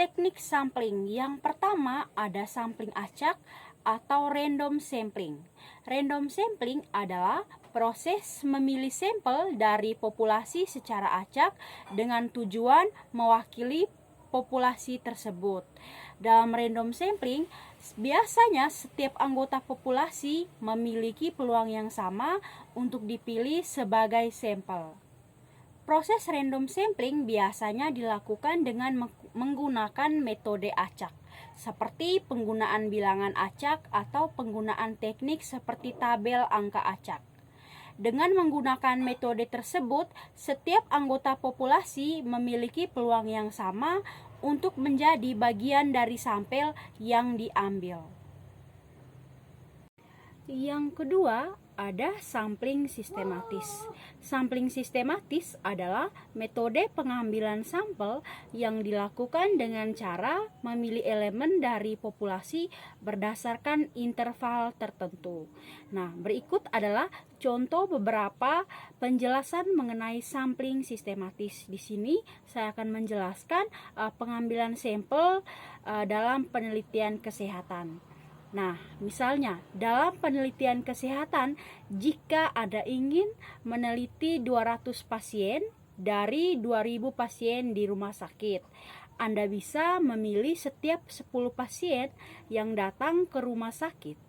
teknik sampling. Yang pertama ada sampling acak atau random sampling. Random sampling adalah proses memilih sampel dari populasi secara acak dengan tujuan mewakili populasi tersebut. Dalam random sampling, biasanya setiap anggota populasi memiliki peluang yang sama untuk dipilih sebagai sampel. Proses random sampling biasanya dilakukan dengan menggunakan metode acak, seperti penggunaan bilangan acak atau penggunaan teknik seperti tabel angka acak. Dengan menggunakan metode tersebut, setiap anggota populasi memiliki peluang yang sama untuk menjadi bagian dari sampel yang diambil. Yang kedua, ada sampling sistematis. Sampling sistematis adalah metode pengambilan sampel yang dilakukan dengan cara memilih elemen dari populasi berdasarkan interval tertentu. Nah, berikut adalah contoh beberapa penjelasan mengenai sampling sistematis. Di sini saya akan menjelaskan pengambilan sampel dalam penelitian kesehatan. Nah, misalnya dalam penelitian kesehatan, jika Anda ingin meneliti 200 pasien dari 2000 pasien di rumah sakit, Anda bisa memilih setiap 10 pasien yang datang ke rumah sakit.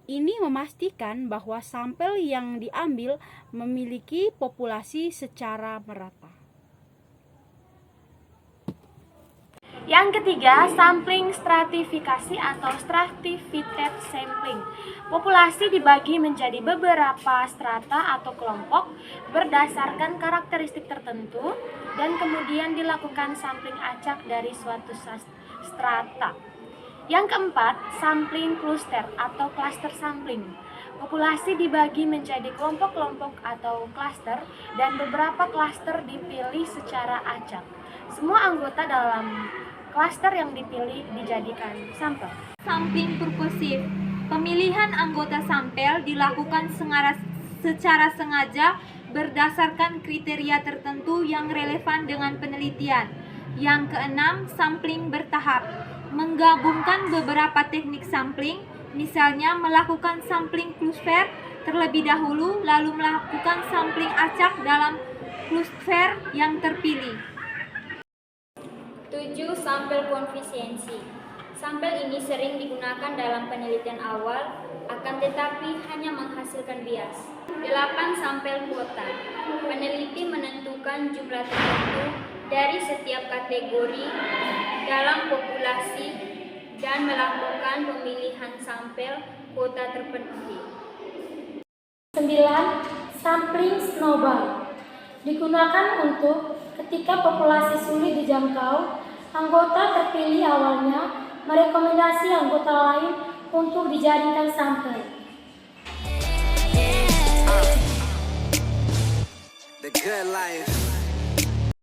Ini memastikan bahwa sampel yang diambil memiliki populasi secara merata. Yang ketiga, sampling stratifikasi atau stratified sampling. Populasi dibagi menjadi beberapa strata atau kelompok berdasarkan karakteristik tertentu dan kemudian dilakukan sampling acak dari suatu strata. Yang keempat, sampling cluster atau cluster sampling. Populasi dibagi menjadi kelompok-kelompok atau cluster dan beberapa cluster dipilih secara acak. Semua anggota dalam cluster yang dipilih dijadikan sampel. Sampling purposive. Pemilihan anggota sampel dilakukan secara sengaja berdasarkan kriteria tertentu yang relevan dengan penelitian. Yang keenam, sampling bertahap. Menggabungkan beberapa teknik sampling, misalnya melakukan sampling cluster terlebih dahulu, lalu melakukan sampling acak dalam cluster yang terpilih. 7. Sampel konfisiensi. Sampel ini sering digunakan dalam penelitian awal, akan tetapi hanya menghasilkan bias. 8. Sampel kuota. Peneliti menentukan jumlah tertentu dari setiap kategori dalam populasi dan melakukan pemilihan sampel kuota terpenuhi. 9. Sampling snowball. Digunakan untuk ketika populasi sulit dijangkau, anggota terpilih awalnya merekomendasi anggota lain untuk dijadikan sampel. The good life.